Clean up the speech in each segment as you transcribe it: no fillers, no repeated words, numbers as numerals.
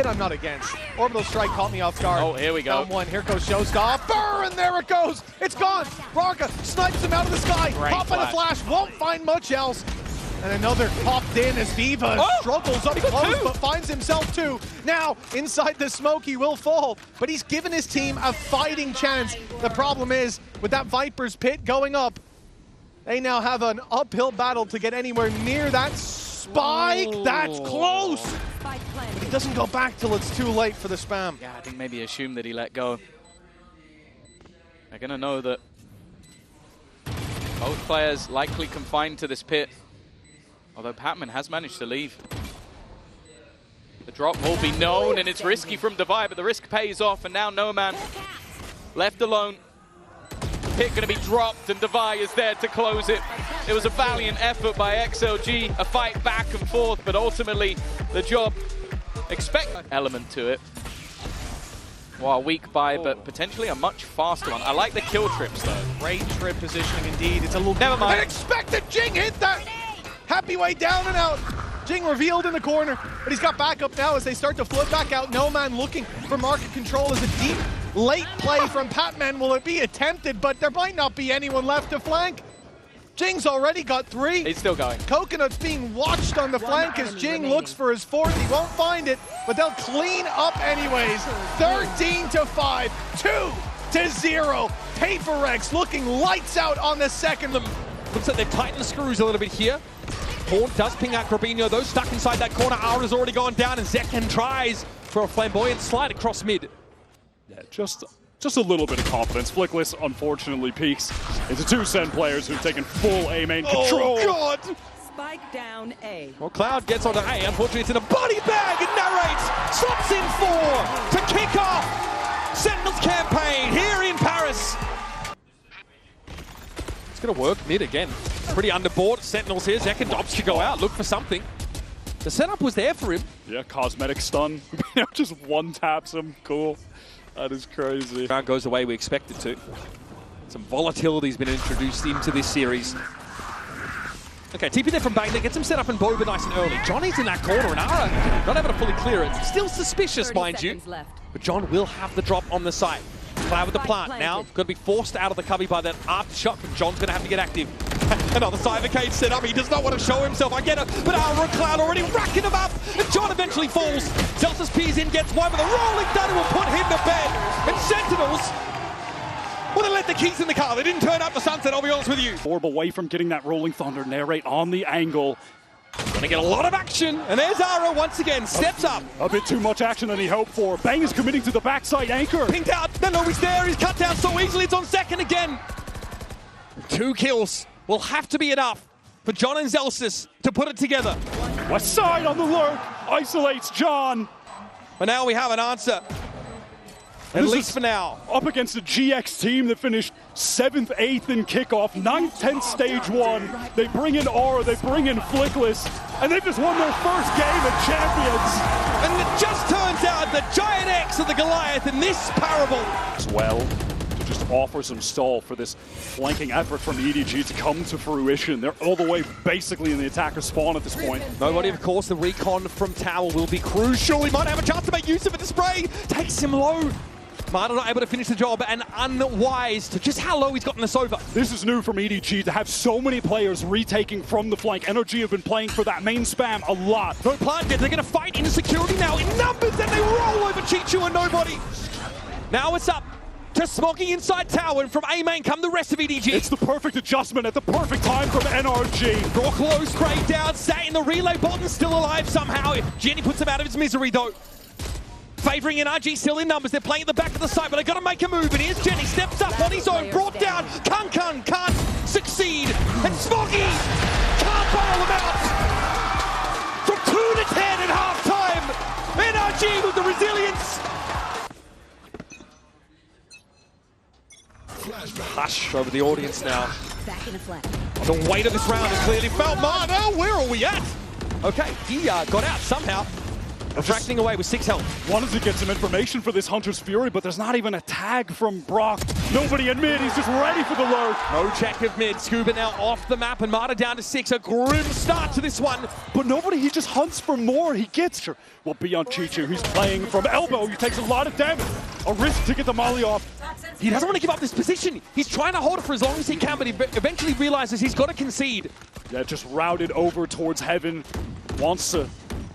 I'm not against. Orbital Strike caught me off guard. Oh, here we go. Down one. Here goes Showstopper, and there it goes. It's gone. Rarka snipes him out of the sky. Great Pop by the flash. Won't find much else. And another popped in as Viva struggles up close, but finds himself too. Now, inside the smoke, he will fall, but he's given his team a fighting chance. The problem is, with that Viper's pit going up, they now have an uphill battle to get anywhere near that spike. Whoa. That's close. But he doesn't go back till it's too late for the spam. Yeah, I think maybe assume that he let go. They're going to know that both players likely confined to this pit. Although Patman has managed to leave. The drop will be known, and it's risky from Divide, but the risk pays off, and now No Man left alone. Pit going to be dropped, and Divide is there to close it. It was a valiant effort by XLG, a fight back and forth, but ultimately the job expect element to it. Well, a weak buy, but potentially a much faster one. I like the kill trips, though. Great trip positioning indeed. It's a little... Never mind. Unexpected! Jing hit that! Happy way down and out. Jing revealed in the corner, but he's got backup now as they start to flip back out. No Man looking for market control as a deep late play from Patman. Will it be attempted? But there might not be anyone left to flank. Jing's already got 3. He's still going. Coconut's being watched on the flank as Jing looks for his 4th. He won't find it, but they'll clean up anyways. 13-5, 2-0. Paper Rex looking lights out on the second. Looks like they've tightened the screws a little bit here. Horn does ping out Grabinho, though, stuck inside that corner. Aura's already gone down, and Zekken tries for a flamboyant slide across mid. Yeah, just a little bit of confidence. Flickless, unfortunately, peaks into 2 Sen players who've taken full A main control. Oh, God! Spike down A. Well, Cloud gets onto A. Unfortunately, it's in a body bag and narrates. Slots in 4 to kick off Sentinel's campaign here in Paris. It's going to work mid again. Pretty underboard. Sentinels here. Zekken opts to go out, look for something. The setup was there for him. Yeah, cosmetic stun. Just one taps him. Cool. That is crazy. Round goes the way we expect it to. Some volatility's been introduced into this series. Okay, TP there from Bang. That gets him set up and Boba nice and early. Johnny's in that corner and Aura not able to fully clear it. Still suspicious, mind you. But John will have the drop on the side. Cloud with the plant now. Going to be forced out of the cubby by that after shot, but John's going to have to get active. Another Cybercade set up. He does not want to show himself. I get it, but Aura and Cloud already racking him up, and John eventually falls. Zelsus pees in, gets one, but the rolling thunder will put him to bed. And Sentinels, well, they left the keys in the car. They didn't turn up the sunset, I'll be honest with you. Orb away from getting that rolling thunder. Narrate on the angle. Gonna get a lot of action, and there's Aura once again, steps up. A bit too much action than he hoped for. Bang is committing to the backside anchor. Pinked out, no, he's there, he's cut down so easily, it's on second again. 2 kills will have to be enough for John and Zelsus to put it together. West side on the lurk, isolates John. But now we have an answer. At least for now. Up against a GX team that finished 7th, 8th in kickoff, 9th, 10th stage 1. They bring in Aura, they bring in Flickless, and they've just won their first game at Champions. And it just turns out the Giant X of the Goliath in this parable. As well, to just offer some stall for this flanking effort from EDG to come to fruition. They're all the way basically in the attacker spawn at this point. Nobody, of course, the recon from Tower will be crucial. He might have a chance to make use of it. The spray takes him low. Marta not able to finish the job, and unwise to just how low he's gotten this over. This is new from EDG to have so many players retaking from the flank. Energy have been playing for that main spam a lot. No plant yet. They're going to fight insecurity now in numbers, and they roll over Chichu and nobody. Now it's up to Smoggy inside Tower, and from A main come the rest of EDG. It's the perfect adjustment at the perfect time from NRG. Draw close, spray down, sat in the relay, Bolton's still alive somehow. Jenny puts him out of his misery though. Favouring NRG still in numbers. They're playing at the back of the site, but they've got to make a move. And here's Jenny, steps up on his own, brought down. Kun can't succeed. And Smoggy can't bail them out. From 2 to 10 at half-time. NRG with the resilience. Hush over the audience now. Back in a flat. The weight of this round is clearly felt. Now, where are we at? Okay, he got out somehow. Retracting away with 6 health. Wanted to get some information for this Hunter's Fury, but there's not even a tag from Brock. Nobody in mid, he's just ready for the lurk. No check of mid. Scuba now off the map, and Marta down to 6. A grim start to this one. But nobody, he just hunts for more. He gets well beyond Chichu, who's playing from elbow. He takes a lot of damage. A risk to get the molly off. He doesn't want to give up this position. He's trying to hold it for as long as he can, but he eventually realizes he's got to concede. Yeah, just routed over towards heaven. Wants to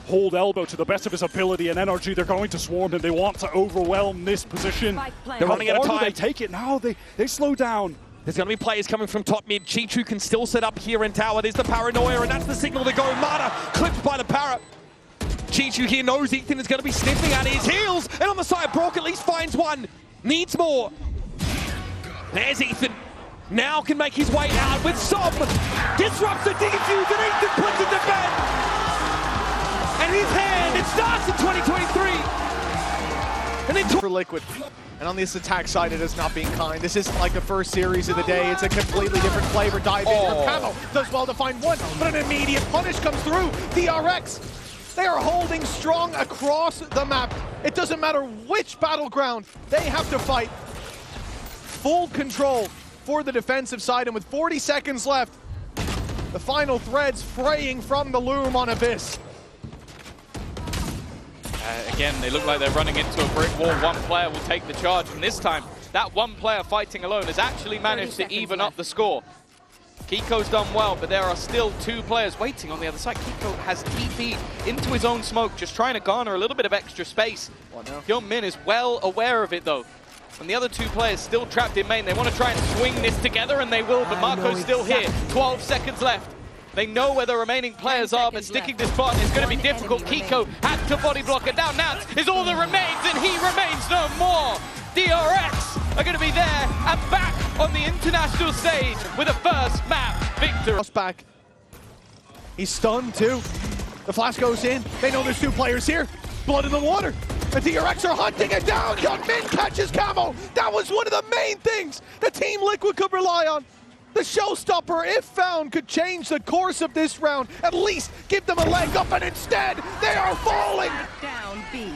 hold elbow to the best of his ability and energy. They're going to swarm him. They want to overwhelm this position. They're running out of time. They take it now. They slow down. There's going to be players coming from top mid. Chichu can still set up here in tower. There's the paranoia, and that's the signal to go. Marta clipped by the para. Chichu here knows Ethan is going to be sniffing at his heels. And on the side, Brock at least finds one. Needs more. There's Ethan. Now can make his way out with Sob. Disrupts the defuse, and Ethan puts it to bed. And his hand, it starts in 2023. And then for Liquid. And on this attack side, it is not being kind. This isn't like the first series of the day. It's a completely different flavor. Dive in from Camo. Does well to find one, but an immediate punish comes through. DRX, they are holding strong across the map. It doesn't matter which battleground they have to fight. Full control for the defensive side, and with 40 seconds left, the final threads fraying from the loom on Abyss. Again, they look like they're running into a brick wall. One player will take the charge, and this time, that one player fighting alone has actually managed to even up the score. Kiko's done well, but there are still 2 players waiting on the other side. Kiko has TP into his own smoke, just trying to garner a little bit of extra space. Hyunmin is well aware of it, though. And the other 2 players still trapped in main. They want to try and swing this together, and they will, but Marco's still here. 12 seconds left. They know where the remaining players are, but sticking this button is going to be difficult. Kiko had to body block it down. Nance is all that remains, and he remains no more. DRX are going to be there and back on the international stage with a first map victory. Back. He's stunned too. The flash goes in. They know there's 2 players here. Blood in the water. The DRX are hunting it down. Hyunmin catches Camo. That was one of the main things that Team Liquid could rely on. The showstopper, if found, could change the course of this round. At least give them a leg up, and instead, they are falling. Down B.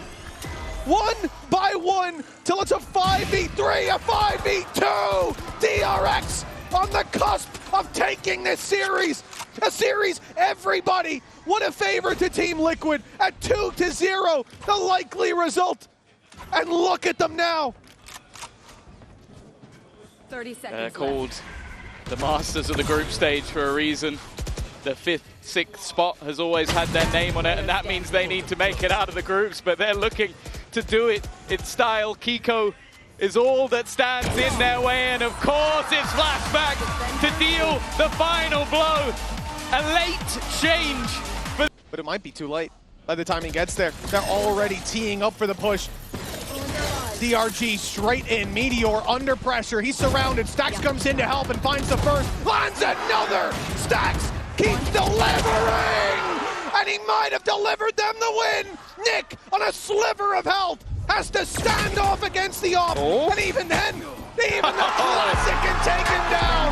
1 by 1, till it's a 5v3, a 5v2. DRX on the cusp of taking this series. A series everybody would have favored to Team Liquid at 2-0, the likely result. And look at them now. 30 seconds Called the masters of the group stage for a reason. The 5th, 6th spot has always had their name on it, and that means they need to make it out of the groups, but they're looking to do it in style. Kiko is all that stands in their way, and of course it's Flashback to deal the final blow. A late change. But it might be too late by the time he gets there. They're already teeing up for the push. DRG straight in, Meteor under pressure, he's surrounded, Stax comes in to help and finds the first, lands another! Stax keeps delivering! And he might have delivered them the win! Nick, on a sliver of health, has to stand off against the off, and even then, even the classic can take him down!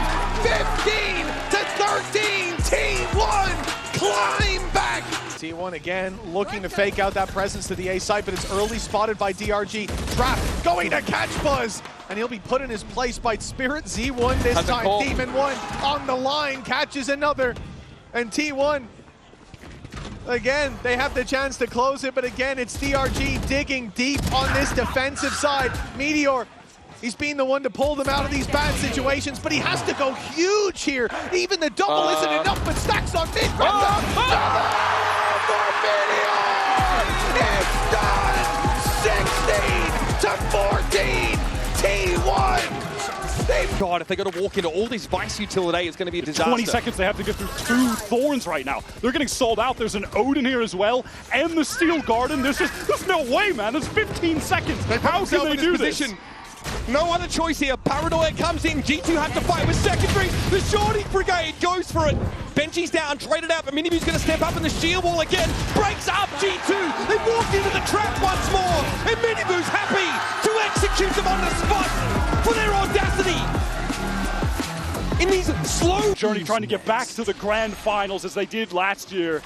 15-13, T1 climb back! T1 again looking to fake out that presence to the A side, but it's early spotted by DRG. Trap going to catch Buzz, and he'll be put in his place by Spirit. Z1 this time. Demon 1 on the line, catches another, and T1 again, they have the chance to close it, but again, it's DRG digging deep on this defensive side. Meteor, he's been the one to pull them out of these bad situations, but he has to go huge here. Even the double isn't enough, but Stacks on mid. Double for Meteor! It's done! 16-14, T1! God, if they got to walk into all these Vice utility, it's going to be a disaster. 20 seconds, they have to get through 2 Thorns right now. They're getting sold out. There's an Odin here as well, and the Steel Garden. There's no way, man. There's 15 seconds. How can they do this? No other choice here. Paranoia comes in. G2 has to fight with secondary. The Shorty Brigade goes for it. Benji's down, traded out, but Minibu's going to step up in the shield wall again. Breaks up G2. They walked into the trap once more. And Minibu's happy to execute them on the spot for their audacity. In these slow journey, trying to get back to the grand finals as they did last year.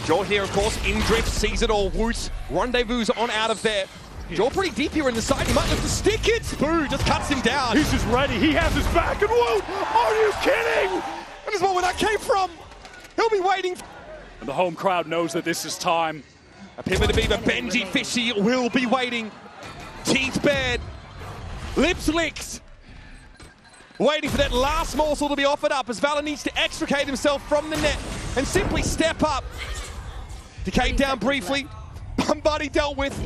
Jaw here, of course, in drift, sees it all. Woot rendezvous on out of there. Jaw pretty deep here in the side. He might look to stick it. Spoo just cuts him down. He's just ready. He has his back, and Woot, are you kidding? That is not where that came from. He'll be waiting. And the home crowd knows that this is time. A pivot to Beaver. Benji Fishy will be waiting. Teeth bared. Lips licked. Waiting for that last morsel to be offered up as Valor needs to extricate himself from the net and simply step up. Decayed down briefly. Buddy dealt with.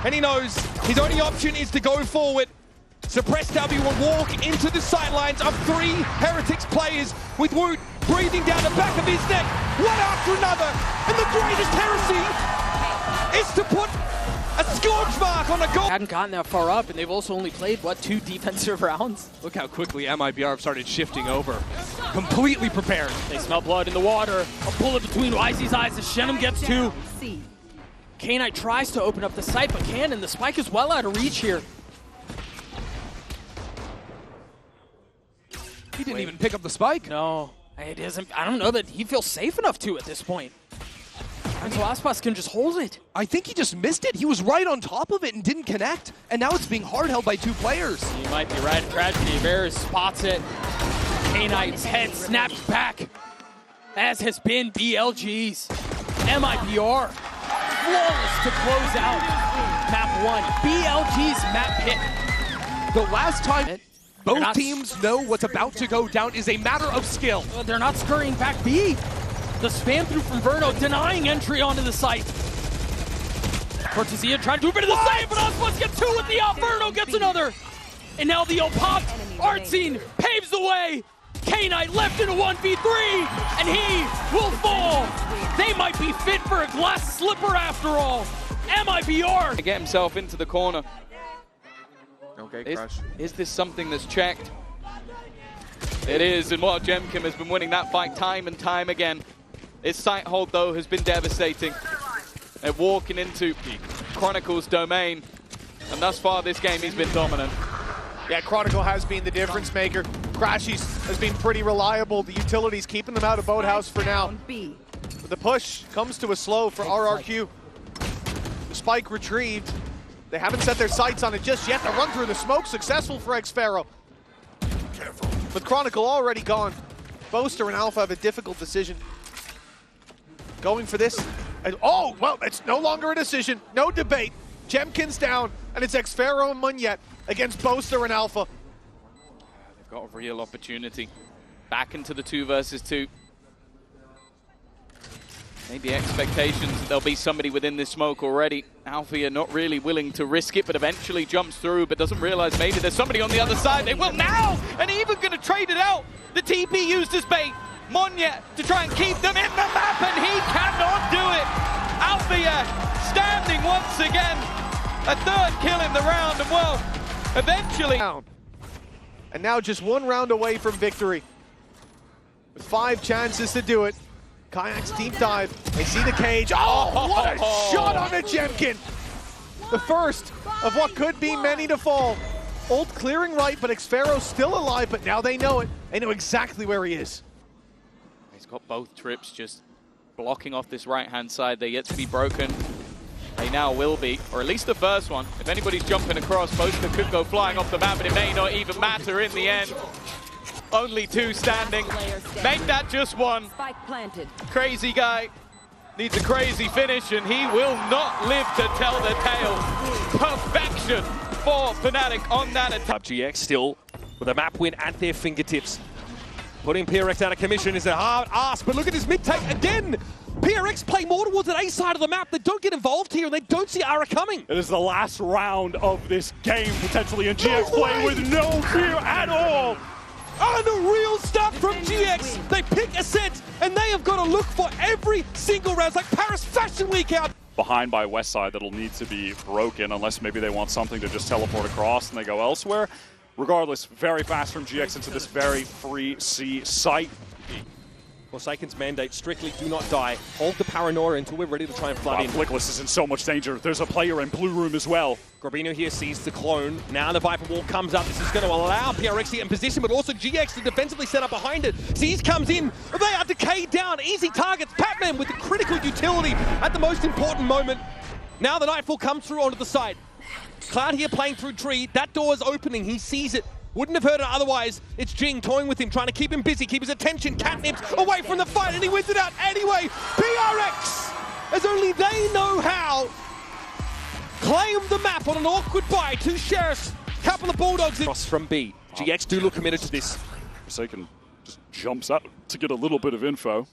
And he knows his only option is to go forward. Suppressed W will walk into the sidelines of 3 Heretics players with Woot breathing down the back of his neck, one after another. And the greatest heresy is to put a scorch mark on a goal. Hadn't gotten that far up, and they've also only played, what, 2 defensive rounds? Look how quickly MIBR have started shifting over. Completely prepared. They smell blood in the water. A bullet between YZ's eyes as Shenum gets 2. C. K-Knight tries to open up the site, but can't, and the spike is well out of reach here. He didn't even pick up the spike. No, it isn't. I don't know that he feels safe enough to at this point. And so Aspas can just hold it. I think he just missed it. He was right on top of it and didn't connect. And now it's being hard held by 2 players. You might be right. Tragedy. Varus spots it. K-Knight's head snaps back, as has been BLG's. MIBR flawless to close out map 1. BLG's map pick. The last time both teams teams know what's about to go down is a matter of skill. They're not scurrying back B. The spam through from Verno denying entry onto the site. Cortesia trying to do a bit of the save, but Aspas gets 2 with the out. Verno gets another. And now the popped. Artsine paves the way. K-Knight left in a 1v3, and he will fall. They might be fit for a glass slipper after all. MIBR. To get himself into the corner. Okay, Crush. Is this something that's checked? It is, and while Jemkin has been winning that fight time and time again, his sight hold, though, has been devastating. They're walking into Chronicle's domain, and thus far this game he's been dominant. Yeah, Chronicle has been the difference maker. Crashies has been pretty reliable. The utilities keeping them out of Boathouse for now. B. But the push comes to a slow for RRQ. The spike retrieved. They haven't set their sights on it just yet. The run through the smoke successful for xFaro. With Chronicle already gone, Boaster and Alpha have a difficult decision. Going for this. And, oh, well, it's no longer a decision. No debate. Jemkin's down, and it's xFaro and Munyet against Boaster and Alpha. They've got a real opportunity. Back into the 2 versus 2. Maybe expectations that there'll be somebody within this smoke already. Alfia not really willing to risk it, but eventually jumps through, but doesn't realize maybe there's somebody on the other side. They will now, and even gonna trade it out. The TP used as bait. Monyet to try and keep them in the map, and he cannot do it. Alfia standing once again. A 3rd kill in the round, and well, eventually. And now just 1 round away from victory. With 5 chances to do it. Kayak's deep dive. They see the cage. Oh, what a shot on a Jemkin! The first of what could be many to fall. Ult clearing right, but xFaro still alive, but now they know it. They know exactly where he is. He's got both trips just blocking off this right-hand side. They're yet to be broken. They now will be, or at least the first one. If anybody's jumping across, Boaster could go flying off the map, but it may not even matter in the end. Only 2 standing. Make that just 1. Spike planted. Crazy guy needs a crazy finish, and he will not live to tell the tale. Perfection for Fnatic on that attack. GX still with a map win at their fingertips. Putting PRX out of commission is a hard ask, but look at his mid-take again. PRX play more towards an A side of the map. They don't get involved here, and they don't see Ara coming. It is the last round of this game, potentially, and GX play with no fear at all. And a real start from GX. They pick a set, and they have got to look for every single round. It's like Paris Fashion Week out. Behind by West Side that'll need to be broken unless maybe they want something to just teleport across and they go elsewhere. Regardless, very fast from GX into this very free C site. Forsaken's mandate, strictly do not die. Hold the paranoia until we're ready to try and flood in. Flickless is in so much danger. There's a player in blue room as well. Grabino here sees the clone. Now the Viper wall comes up. This is going to allow PRX to get in position, but also GX to defensively set up behind it. Z's comes in. They are decayed down. Easy targets. Pac-Man with the critical utility at the most important moment. Now the Nightfall comes through onto the side. Cloud here playing through tree. That door is opening. He sees it. Wouldn't have heard it otherwise. It's Jing toying with him, trying to keep him busy, keep his attention. Catnips away from the fight, and he wins it out anyway. PRX, as only they know how, claim the map on an awkward bye. Two Sheriffs, couple of Bulldogs across from B. GX do look committed to this. Forsaken just jumps out to get a little bit of info.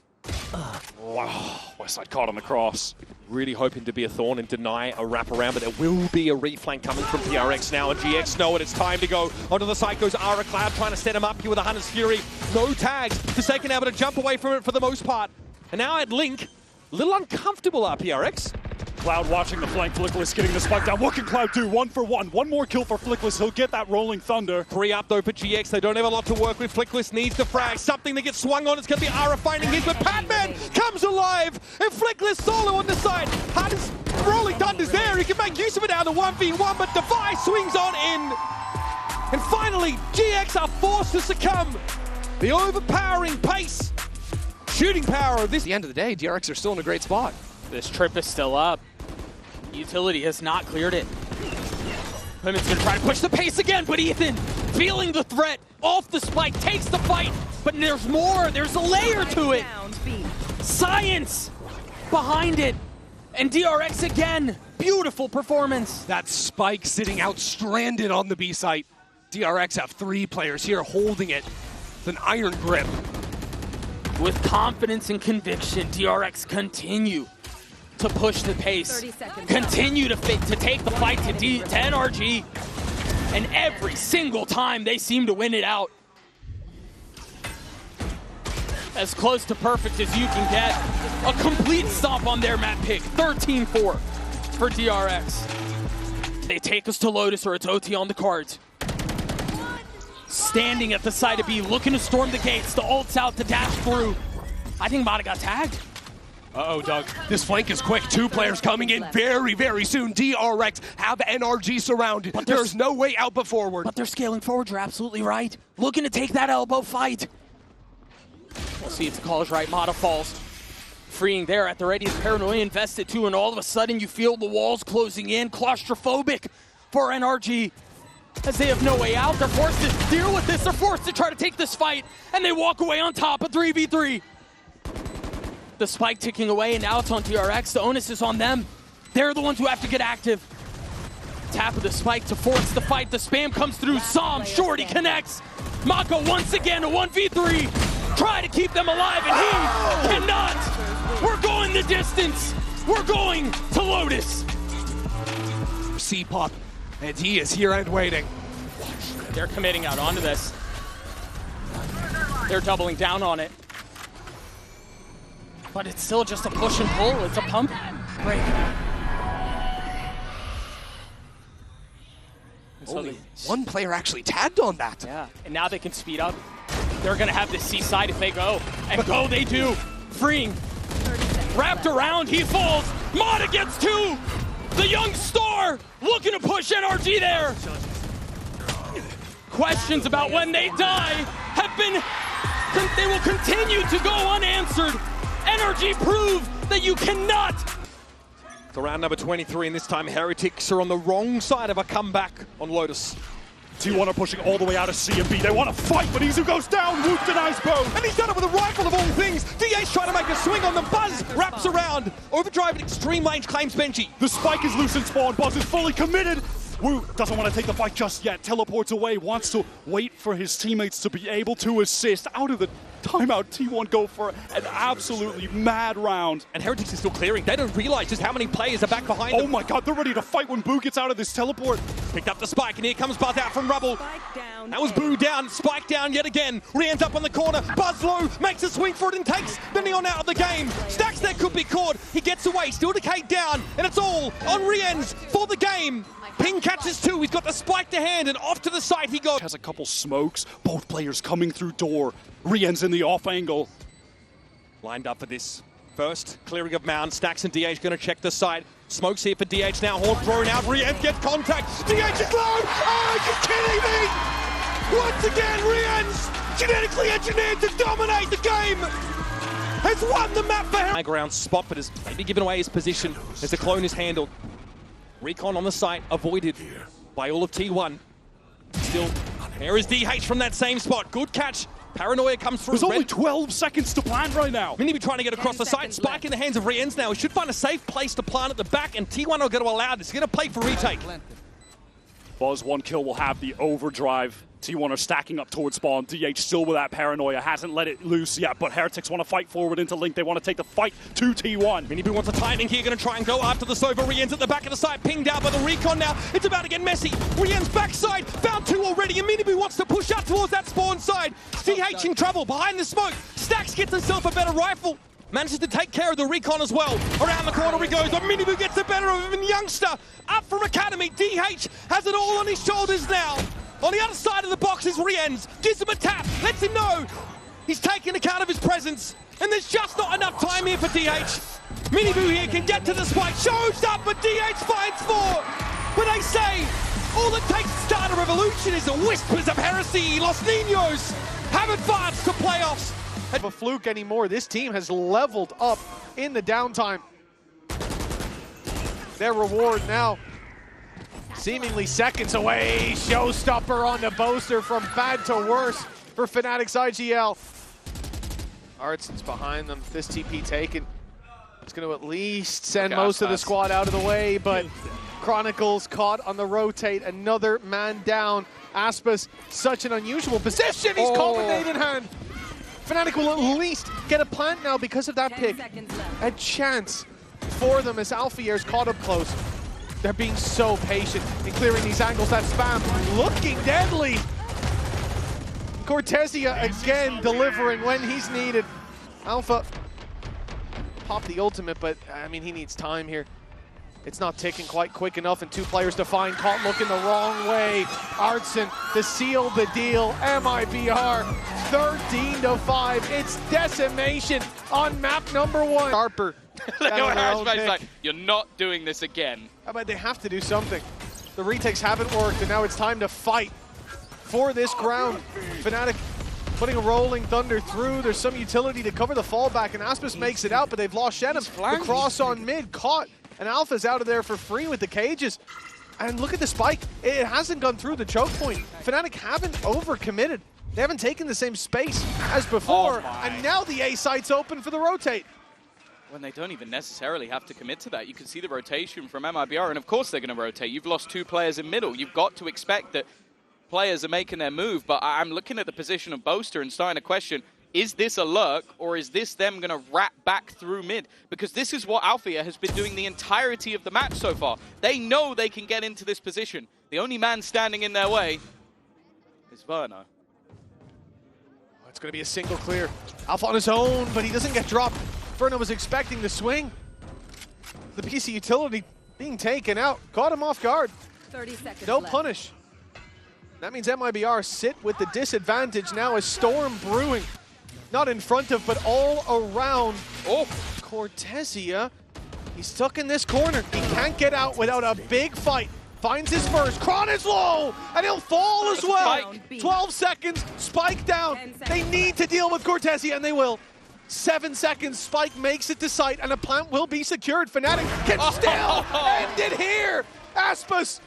Wow, Westside caught on the cross. Really hoping to be a thorn and deny a wraparound, but there will be a reflank coming from PRX now, and GX know it. It's time to go. Onto the side goes Ara Cloud, trying to set him up here with a Hunter's Fury. No tags. Forsaken able to jump away from it for the most part. And now at Link, a little uncomfortable PRX. Cloud watching the flank, Flickless getting the spike down. What can Cloud do? 1 for 1. One more kill for Flickless. He'll get that rolling thunder. 3 up though for GX. They don't have a lot to work with. Flickless needs the frag. Something to get swung on. It's going to be Ara finding his, but Pac-Man comes alive. And Flickless solo on the side. Hardest rolling thunder's there. He can make use of it now. The 1v1, but Devi swings on in. And finally, GX are forced to succumb. The overpowering pace, shooting power of this. At the end of the day, DRX are still in a great spot. This trip is still up. Utility has not cleared it. Clement's gonna try to push the pace again, but Ethan, feeling the threat, off the spike, takes the fight, but there's more, there's a layer to it. Science behind it, and DRX again, beautiful performance. That spike sitting out stranded on the B site. DRX have 3 players here holding it with an iron grip. With confidence and conviction, DRX continue to push the pace, continue to take the fight to NRG, and every single time they seem to win it out. As close to perfect as you can get. A complete stomp on their map pick, 13-4 for DRX. They take us to Lotus or it's OT on the cards. Standing at the side of B, looking to storm the gates, the ult's out to dash through. I think Mata got tagged. Uh-oh, Doug. This flank is quick. 2 players coming in very, very soon. DRX have NRG surrounded. But there's no way out but forward. But they're scaling forward. You're absolutely right. Looking to take that elbow fight. We'll see if the call is right. Mata falls. Freeing there at the ready. Paranoia invested too, and all of a sudden you feel the walls closing in. Claustrophobic for NRG. As they have no way out. They're forced to deal with this. They're forced to try to take this fight. And they walk away on top of 3v3. The spike ticking away, and now it's on DRX. The onus is on them. They're the ones who have to get active. Tap of the spike to force the fight. The spam comes through. Som, Shorty connects. Mako once again, a 1v3. Try to keep them alive, and he cannot. We're going the distance. We're going to Lotus. C-Pop, and he is here and waiting. They're committing out onto this. They're doubling down on it. But it's still just a push and pull. It's a pump break. Only one player actually tagged on that. Yeah, and now they can speed up. They're gonna have this C side if they go. And go they do. Freeing. Wrapped around, he falls. Mata gets 2. The young star looking to push NRG there. Questions about when they die have been, they will continue to go unanswered. NRG prove that you cannot. To round number 23, and this time Heretics are on the wrong side of a comeback on Lotus. T1 are pushing all the way out of C and B. They want to fight, but Izu goes down. Whoop denies both. And he's done it with a rifle of all things. DH trying to make a swing on them. Buzz wraps around. Overdrive at extreme range claims Benji. The spike is loose in spawn. Buzz is fully committed. Wu doesn't want to take the fight just yet. Teleports away, wants to wait for his teammates to be able to assist. Out of the timeout, T1 go for an absolutely mad round. And Heretics is still clearing. They don't realize just how many players are back behind them. Oh my god, they're ready to fight when Boo gets out of this teleport. Picked up the spike, and here comes Buzz out from rubble. Down. That was Boo down, Spike down yet again. Rian's up on the corner. Buzz low, makes a swing for it and takes the Neon out of the game. Stacks there could be caught. He gets away, still decayed down, and it's all on Rian's for the game. Ping catches 2, he's got the spike to hand, and off to the side he goes. Has a couple smokes, both players coming through door. Rian's in the off angle. Lined up for this first clearing of Mound. Stacks and DH going to check the side. Smokes here for DH now. Horn thrown out. Rien gets contact. DH is low. Oh, are you kidding me? Once again, Rien's genetically engineered to dominate the game. Has won the map for him. High ground spot, but has maybe given away his position as the clone is handled. Recon on the site, avoided by all of T1. Still, there is DH from that same spot. Good catch. Paranoia comes through. There's only 12 seconds to plant right now. Miniby trying to get across the site. Spike in the hands of Rienz now. He should find a safe place to plant at the back, and T1 are going to allow this. He's going to play for retake. Buzz, 1 kill will have the overdrive. T1 are stacking up towards spawn. DH still with that paranoia. Hasn't let it loose yet, but Heretics want to fight forward into Link. They want to take the fight to T1. Miniby wants a timing here. Going to try and go after the Sova. Rienz at the back of the site. Pinged out by the Recon now. It's about to get messy. Rienz backside. Found 2 already, and Miniby wants to push out towards that spawn side. DH in trouble. Behind the smoke. Stacks gets himself a better rifle. Manages to take care of the Recon as well. Around the corner he goes, but Miniby gets the better of him. Youngster up from Academy. DH has it all on his shoulders now. On the other side of the box is Rienz. Gives him a tap. Lets him know he's taking account of his presence. And there's just not enough time here for DH. Miniby here can get to the spike. Shows up, but DH finds 4. But they say all it takes to start a revolution is the whispers of heresy. Los Niños have advanced to playoffs. Of a fluke anymore. This team has leveled up in the downtime. Their reward now seemingly seconds away. Showstopper on the Boaster from bad to worse for Fnatic's IGL. Artsen's behind them. This TP taken. It's going to at least send most of the squad out of the way, but Chronicles caught on the rotate. Another man down. Aspas, such an unusual position. He's caught with Nade in hand. Fnatic will at least get a plant now because of that pick. A chance for them as Alfier's caught up close. They're being so patient in clearing these angles. That spam looking deadly. Cortesia again delivering when he's needed. Alpha popped the ultimate, but I mean, he needs time here. It's not ticking quite quick enough, and 2 players to find. Caught looking the wrong way. Artsen to seal the deal. MIBR 13-5. It's decimation on map number 1. Harper. Like, you're not doing this again. How about they have to do something? The retakes haven't worked, and now it's time to fight for this ground. Fnatic putting a rolling thunder through. There's some utility to cover the fallback, and Aspas makes it out, but they've lost Shenum. The cross on mid, caught, and Alpha's out of there for free with the cages. And look at the spike. It hasn't gone through the choke point. Fnatic haven't overcommitted. They haven't taken the same space as before, and now the A site's open for the rotate. When they don't even necessarily have to commit to that. You can see the rotation from MIBR, and of course they're going to rotate. You've lost 2 players in middle. You've got to expect that players are making their move, but I'm looking at the position of Boaster and starting to question, is this a lurk, or is this them going to wrap back through mid? Because this is what Alfia has been doing the entirety of the match so far. They know they can get into this position. The only man standing in their way is Verno. It's going to be a single clear. Alpha on his own, but he doesn't get dropped. Verno was expecting the swing. The piece of utility being taken out. Caught him off guard. 30 seconds No left. punish. That means MIBR sit with the disadvantage now. A storm brewing. Not in front of, but all around. Oh, Cortesia. He's stuck in this corner. He can't get out without a big fight. Finds his first. Kron is low, and he'll fall as well. 12 seconds, Spike down. They need to deal with Cortesia, and they will. 7 seconds, Spike makes it to site, and a plant will be secured. Fnatic can still end it here. Aspas,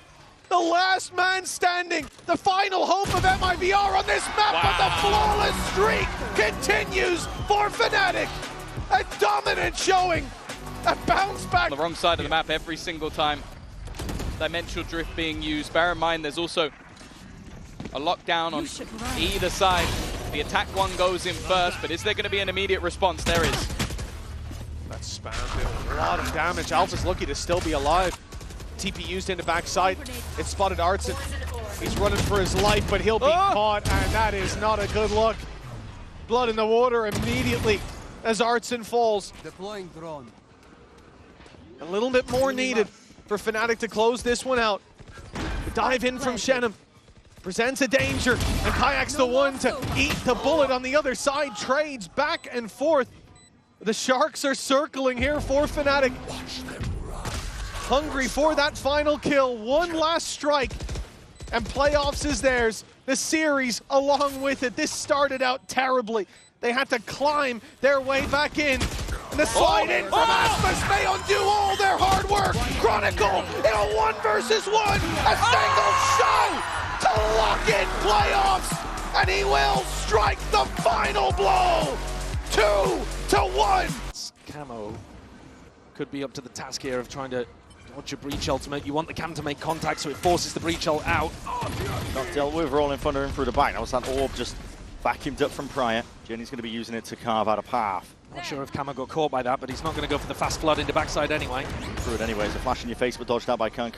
the last man standing, the final hope of MIBR on this map, but the flawless streak continues for Fnatic. A dominant showing, a bounce back. On the wrong side of the map every single time. Dimensional drift being used. Bear in mind there's also a lockdown on either side. The attack one goes in first, but is there going to be an immediate response? There is. That spam did a lot of damage. Alpha's lucky to still be alive. TP used into backside. It spotted Artsen. He's running for his life, but he'll be caught, and that is not a good look. Blood in the water immediately as Artsen falls. Deploying drone. A little bit more needed for Fnatic to close this one out. The dive in from Shenum presents a danger, and Kayak's the one to eat the bullet on the other side. Trades back and forth. The Sharks are circling here for Fnatic. Hungry for that final kill. One last strike, and playoffs is theirs. The series along with it. This started out terribly. They had to climb their way back in. And the slide in from Asmus may undo all their hard work. Chronicle in a 1 versus 1. A single shot to lock in playoffs. And he will strike the final blow. 2-1. Camo could be up to the task here of trying to dodge a breach ultimate. You want the cam to make contact, so it forces the breach ult out. Not dealt with, rolling thunder in through the back. That was that orb just vacuumed up from prior. Jenny's going to be using it to carve out a path. Not sure if Camo got caught by that, but he's not going to go for the fast flood into backside anyway. Through it anyways, a flash in your face, but dodged out by Kung.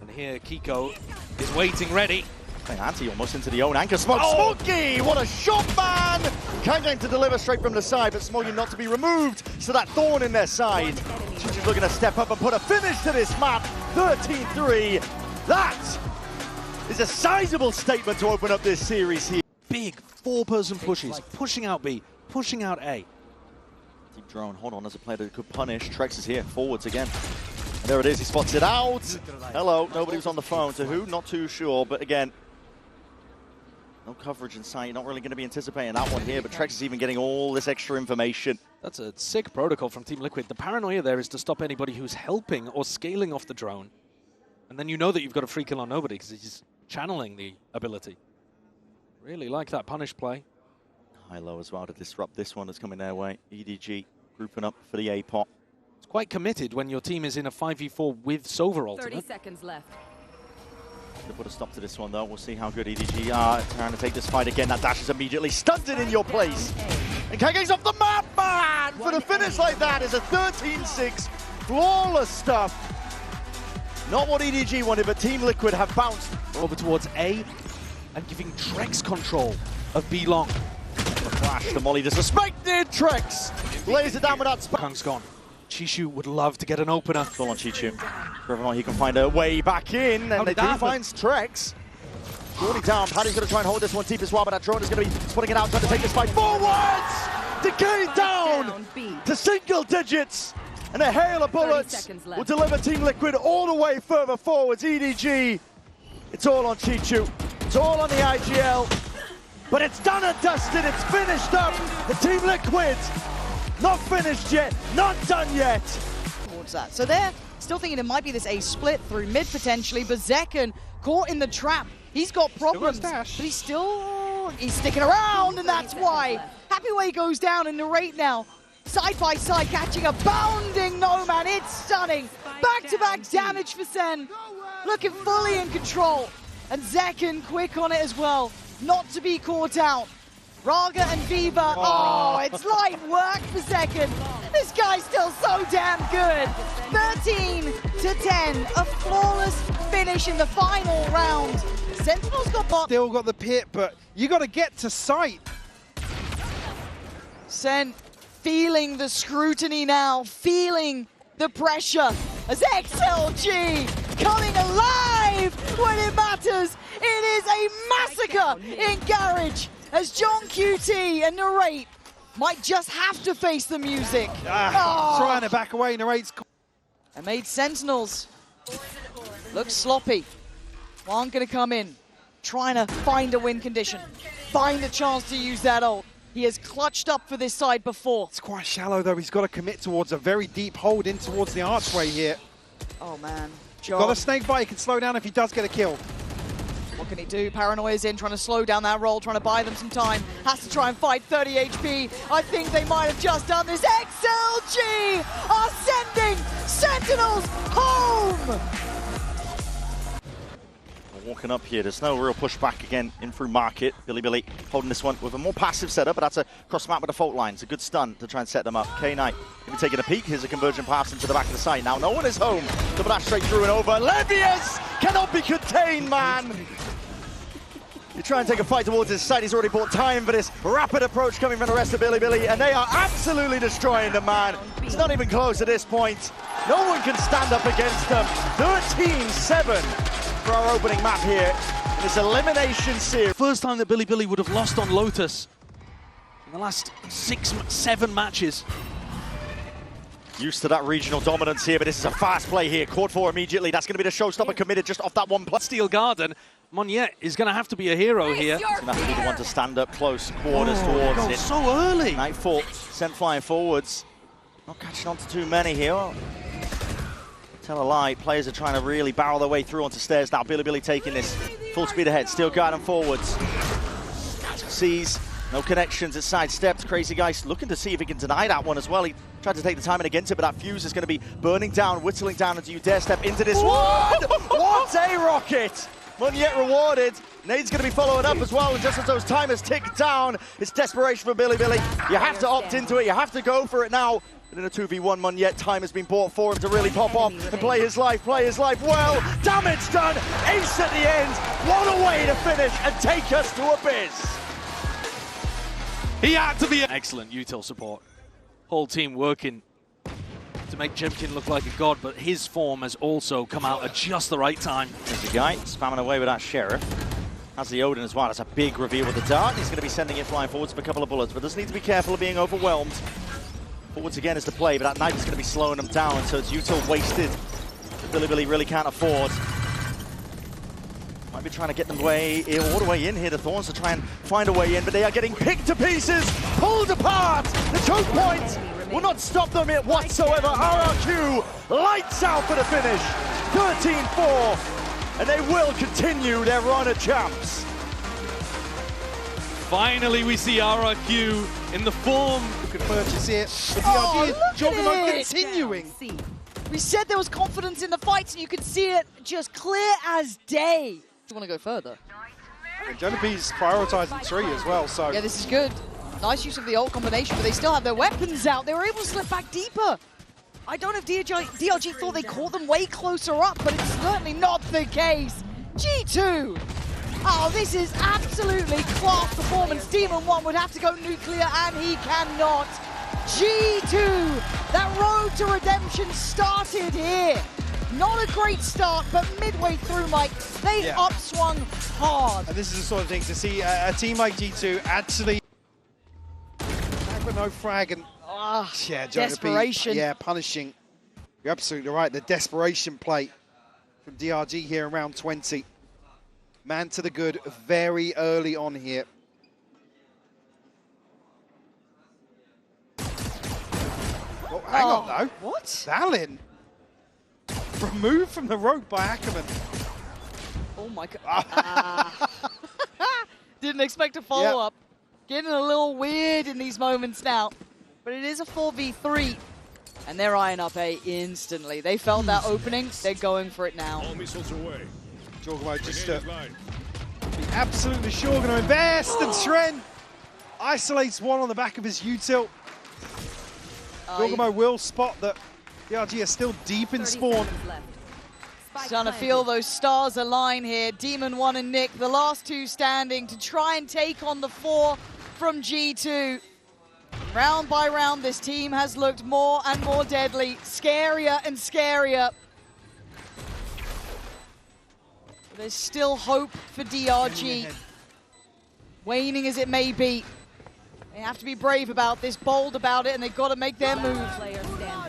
And here Kiko is waiting ready. Anti almost into the own anchor smoke. Smokey, what a shot, man! Kang to deliver straight from the side, but Smokey not to be removed. So that thorn in their side. She's looking to step up and put a finish to this map. 13-3. That is a sizable statement to open up this series here. Big 4-person pushes, pushing out B, pushing out A. Deep drone, hold on, as a player that could punish. Trex is here, forwards again. And there it is, he spots it out. Hello, nobody was on the phone. To who? Not too sure, but again, no coverage in sight. You're not really going to be anticipating that one here, but Trex is even getting all this extra information. That's a sick protocol from Team Liquid. The paranoia there is to stop anybody who's helping or scaling off the drone. And then you know that you've got a free kill on nobody because he's channeling the ability. Really like that punish play. High-low as well to disrupt this one that's coming their way. EDG grouping up for the A-pot. It's quite committed when your team is in a 5v4 with Sova ultimate. 30 seconds left. To put a stop to this one though, we'll see how good EDG are trying to take this fight again. That dash is immediately stunted in your place. And Kanga's off the map, man! For the finish like that is a 13-6. Flawless stuff. Not what EDG wanted, but Team Liquid have bounced Over towards A and giving Trex control of B long. The flash, the molly disrespected. Trex lays it down with that spot. Kung's gone. Chishu would love to get an opener. Still on Chichu. Wherever he can find a way back in, and they do find Trex. Shorty down. Paddy's going to try and hold this one deep as well, but that drone is going to be spotting it out, trying to take this fight forwards. Decay down to single digits, and a hail of bullets will deliver Team Liquid all the way further forwards. EDG, it's all on Chichu. It's all on the IGL, but it's done and dusted. It's finished up. The Team Liquid. Not finished yet, not done yet. Towards that. So they're still thinking it might be this A split through mid potentially, but Zekken caught in the trap. He's got problems, but he's sticking around, and that's why. Happy Way goes down, and Narrate now, side by side, catching a bounding Nomad. It's stunning. Back-to-back damage for Sen. Looking fully in control. And Zekken quick on it as well, not to be caught out. Raga and Viva, oh, it's light work for Zekken. This guy's still so damn good. 13-10, a flawless finish in the final round. Sentinel's got bot. Still got the pit, but you got to get to sight. Sen feeling the scrutiny now, feeling the pressure as XLG coming alive when it matters. It is a massacre in Garage. As John QT and Narrate might just have to face the music. Trying to back away, Narrate's. And made Sentinels look sloppy. One gonna come in, trying to find a win condition, find a chance to use that ult. He has clutched up for this side before. It's quite shallow though. He's got to commit towards a very deep hold in towards the archway here. Oh man, Got a snake bite. He can slow down if he does get a kill. What can he do? Paranoia's in, trying to slow down that roll, trying to buy them some time. Has to try and fight 30 HP. I think they might have just done this. XLG are sending Sentinels home! Walking up here, there's no real pushback again in through market. Billy holding this one with a more passive setup, but that's a cross map with a fault line. It's a good stun to try and set them up. K-Knight going to be taking a peek. Here's a conversion pass into the back of the site. Now no one is home. Double dash straight through and over. Levius cannot be contained, man. You try and take a fight towards his side. He's already bought time for this rapid approach coming from the rest of Billy, and they are absolutely destroying the man. It's not even close at this point. No one can stand up against them. 13-7 for our opening map here in this elimination series. First time that Billy would have lost on Lotus. in the last 6, 7 matches. Used to that regional dominance here, but this is a fast play here. Caught for immediately. That's going to be the showstopper committed just off that one play. Steel Garden. Monette is going to have to be a hero here. He's going to have to be the one to stand up close quarters towards it. So early. Nightfall sent flying forwards. Not catching on to too many here. Tell a lie. Players are trying to really barrel their way through onto stairs now. Billy taking this full speed ahead. Steel Garden forwards. Sees no connections. It's sidestepped. Crazy Guy looking to see if he can deny that one as well. He tried to take the timing against it, but that fuse is going to be burning down, whittling down. And do you dare step into this one? What a rocket! Monette rewarded. Nade's going to be following up as well, and just as those timers tick down, it's desperation for Billy. You have to opt into it. You have to go for it now. And in a 2v1, Monette, time has been bought for him to really pop off and play his life. Well, damage done. Ace at the end. What a way to finish and take us to Abyss. He had to be excellent util support. Whole team working to make Jemkin look like a god, but his form has also come out at just the right time. There's a guy spamming away with that Sheriff. Has the Odin as well. That's a big reveal with the dart. He's going to be sending it flying forwards for a couple of bullets, but does need to be careful of being overwhelmed. Forwards again is the play, but that knife is going to be slowing him down, so it's util wasted. Billy really can't afford. Might be trying to get them all the way in here. The Thorns to try and find a way in, but they are getting picked to pieces, pulled apart. The choke point will not stop them whatsoever. RRQ lights out for the finish. 13-4, and they will continue their run at champs. Finally, we see RRQ in the form. You can purchase it. The Oh, DRG Juggernaut continuing. We said there was confidence in the fights, and you could see it just clear as day. Do you want to go further? And Jonabee's prioritizing 3 as well, so... Yeah, this is good. Nice use of the ult combination, but they still have their weapons out. They were able to slip back deeper. I don't know if DRG thought they caught them way closer up, but it's certainly not the case. G2! Oh, this is absolutely class performance. Demon 1 would have to go nuclear, and he cannot. G2! That road to redemption started here. Not a great start, but midway through, Mike, they upswung hard. And this is the sort of thing to see a team like G2 actually... But no frag and... yeah, desperation. Yeah, punishing. You're absolutely right. The desperation play from DRG here in round 20. Man to the good very early on here. Oh, hang on, though. What? Valin. Removed from the rope by Ackerman. Oh, my God. Didn't expect a follow-up. Getting a little weird in these moments now. But it is a 4v3. And they're eyeing up A instantly. They felt that opening. They're going for it now. All missiles away. Jorgamo just be absolutely sure going to invest, and Shren isolates one on the back of his util. Jorgamo will spot that DRG are still deep in spawn. Trying to feel those stars align here. Demon 1 and Nick, the last two standing to try and take on the 4 from G2. Round by round, this team has looked more and more deadly, scarier and scarier. There's still hope for DRG. Waning as it may be. They have to be brave about this, bold about it, and they've got to make their move.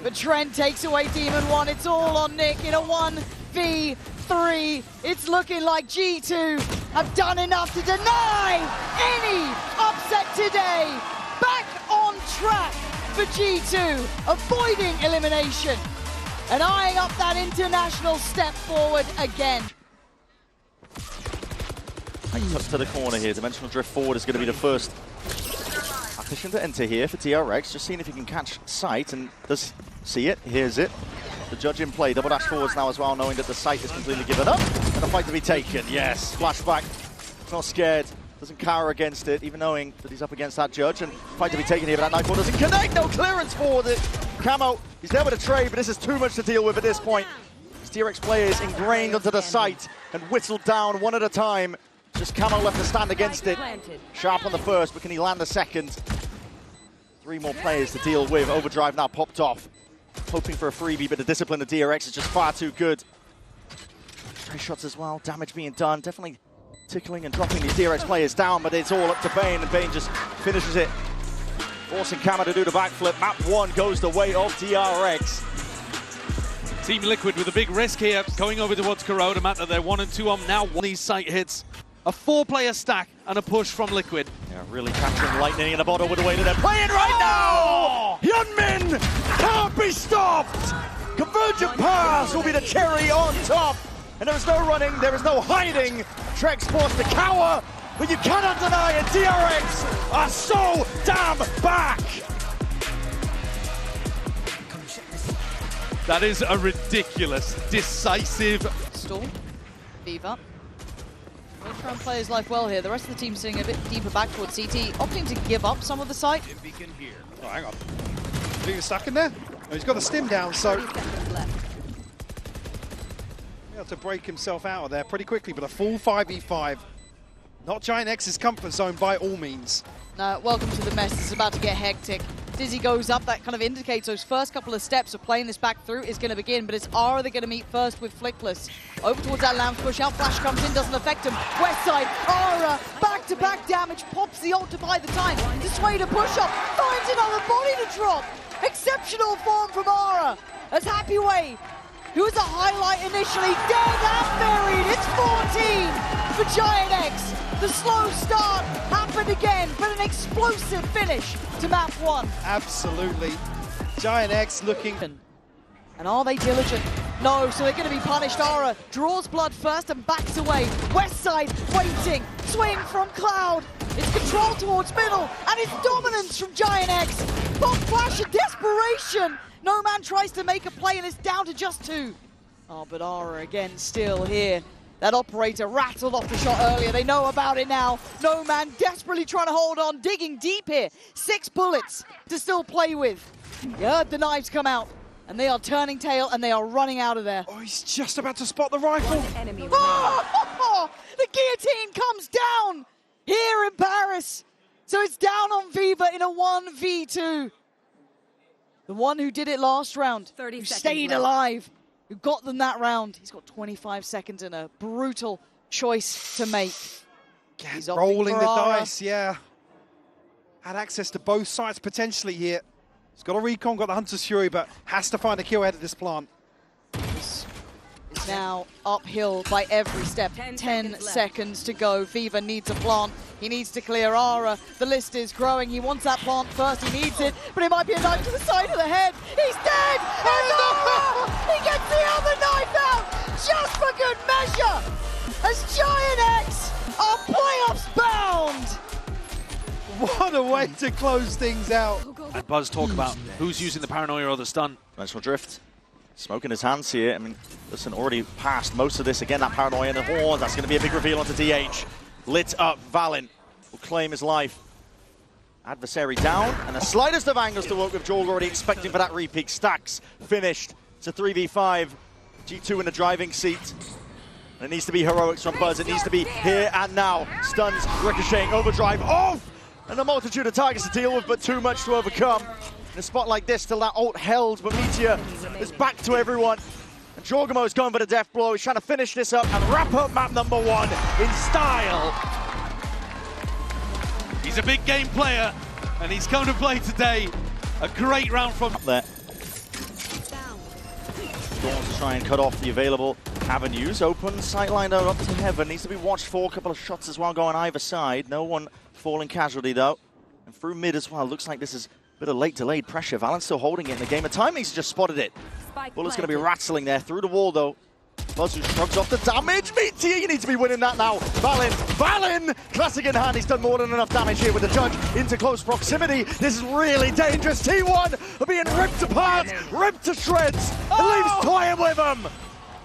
But Trent takes away Demon 1. It's all on Nick in a 1v3. It's looking like G2 have done enough to deny any upset today. Back on track for G2, avoiding elimination and eyeing up that international step forward again. Touch to the corner here. Dimensional drift forward is going to be the first partition to enter here for TRX. Just seeing if he can catch sight, and does see it, hears it. The judge in play, double dash forwards now as well, knowing that the sight is completely given up. And a fight to be taken, yes. Flashback, not scared, doesn't cower against it, even knowing that he's up against that judge. And fight to be taken here, but that nightfall doesn't connect, no clearance forward it. Camo, he's there with a trade, but this is too much to deal with at this point. These TRX players ingrained onto the site and whittled down one at a time. Just Camo left to stand against it. Sharp on the first, but can he land the second? 3 more players to deal with. Overdrive now popped off. Hoping for a freebie, but the discipline of DRX is just far too good. Stray shots as well, damage being done. Definitely tickling and dropping these DRX players down, but it's all up to Bane, and Bane just finishes it Forcing Kama to do the backflip. Map 1 goes the way of DRX. Team Liquid with a big risk here, going over towards Corona. Matt, that they're 1 and 2 on now. These site hits, a 4-player stack, and a push from Liquid. Yeah, really capturing lightning in a bottle with the way that they're playing right now! Hyunmin can't be stopped! Convergent pass will be the cherry on top! And there is no running, there is no hiding. Trex forced to cower, but you cannot deny it. DRX are so damn back! That is a ridiculous, decisive... Storm, Viva. We'll try and play his life well here. The rest of the team sitting a bit deeper back towards CT, opting to give up some of the site. Oh, hang on. Being stuck in there? Oh, he's got the stim down, so... Able to break himself out of there pretty quickly, but a full 5v5. Not Giant X's comfort zone by all means. No, welcome to the mess. It's about to get hectic. Dizzy goes up, that kind of indicates those first couple of steps of playing this back through is going to begin, but it's Ara they're going to meet first with Flickless. Over towards that Lamb's push, out Flash comes in, doesn't affect him. West side, Ara, back-to-back damage, pops the ult to buy the time. Dissuade a push-up, finds another body to drop. Exceptional form from Ara, as Happy Way, who was a highlight initially, dead and buried. It's 14 for Giant X. The slow start happened again, but an explosive finish to map 1. Absolutely. Giant X looking... And are they diligent? No, so they're going to be punished. Ara draws blood first and backs away. West side waiting. Swing from Cloud. It's control towards middle, and it's dominance from Giant X. Bomb flash and desperation. No Man tries to make a play, and it's down to just 2. Oh, but Ara again still here. That operator rattled off the shot earlier. They know about it now. No Man desperately trying to hold on, digging deep here. 6 bullets to still play with. Yeah, the knives come out, and they are turning tail, and they are running out of there. Oh, he's just about to spot the rifle. Enemy The guillotine comes down here in Paris. So it's down on Viva in a 1v2. The one who did it last round, 30 who seconds stayed left. alive, who got them that round. He's got 25 seconds and a brutal choice to make. He's opting Rolling for the Ara. dice, yeah. Had access to both sides potentially here. He's got a recon, got the Hunter's Fury, but has to find a kill ahead of this plant. This is now uphill by every step. 10 seconds to go. Viva needs a plant. He needs to clear Ara. The list is growing. He wants that plant first. He needs it, but it might be a knife to the side of the head. He's dead! And Ara! He gets the other knife out just for good measure! As Giant X are playoffs bound! What a way to close things out. And Buzz talk about who's using the paranoia or the stun. Dimensional Drift. Smoke in his hands here. I mean, listen, already passed most of this. Again, that paranoia and the horns. That's going to be a big reveal onto DH. Lit up, Valen will claim his life. Adversary down, and the slightest of angles to work with. Jorg already expecting for that repeat. Stacks finished. It's a 3v5. G2 in the driving seat. And it needs to be heroics from Buzz. It needs to be here and now. Stuns, ricocheting, overdrive, off! And a multitude of targets to deal with, but too much to overcome. In a spot like this, still that ult held, but Meteor is back to everyone. And Jorgamo's going for the death blow. He's trying to finish this up and wrap up map number 1 in style. He's a big game player, and he's come to play today. A great round from... There. Dawn to try and cut off the available avenues. Open, sightline up to heaven. Needs to be watched for. A couple of shots as well going either side. No one falling casualty though. And through mid as well. Looks like this is a bit of late delayed pressure. Valen's still holding it in the game. At time he's just spotted it. Bullet's going to be rattling there through the wall though. Buzz who shrugs off the damage. Meteor, you need to be winning that now. Valen, classic in hand. He's done more than enough damage here with the judge into close proximity. This is really dangerous. T1 are being ripped apart, ripped to shreds. And leaves toying with them,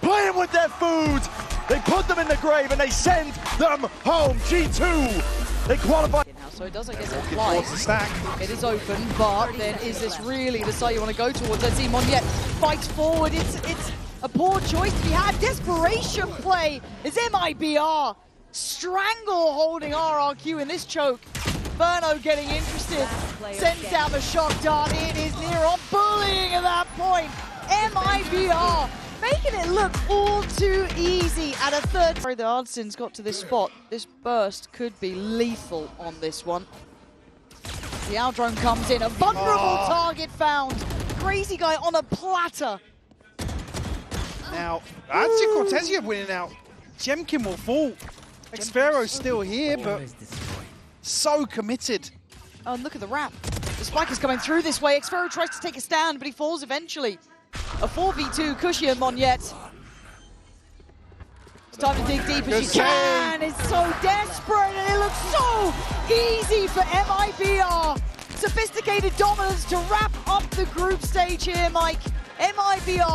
playing with their food. They put them in the grave and they send them home. G2, they qualify. So it does, I guess, apply. It is open, but then is this really the site you want to go towards? Let's see, Moniette fights forward. It's a poor choice to be had. Desperation play is MIBR. Strangle holding RRQ in this choke. Inferno getting interested. Sends out the shock dart. It is near on bullying at that point. MIBR making it look all too easy at a third. The Ardson's got to this spot. This burst could be lethal on this one. The out drone comes in, a vulnerable target found. Crazy guy on a platter. Now, actually, Cortesia winning out. Jemkin will fall. Xfero's still here, but so committed. Oh, and look at the wrap. The spike is coming through this way. Xfero tries to take a stand, but he falls eventually. A 4v2, Cushy and Monyet. It's time to dig deep as you can. It's so desperate, and it looks so easy for MIBR. Sophisticated dominance to wrap up the group stage here, Mike. MIBR.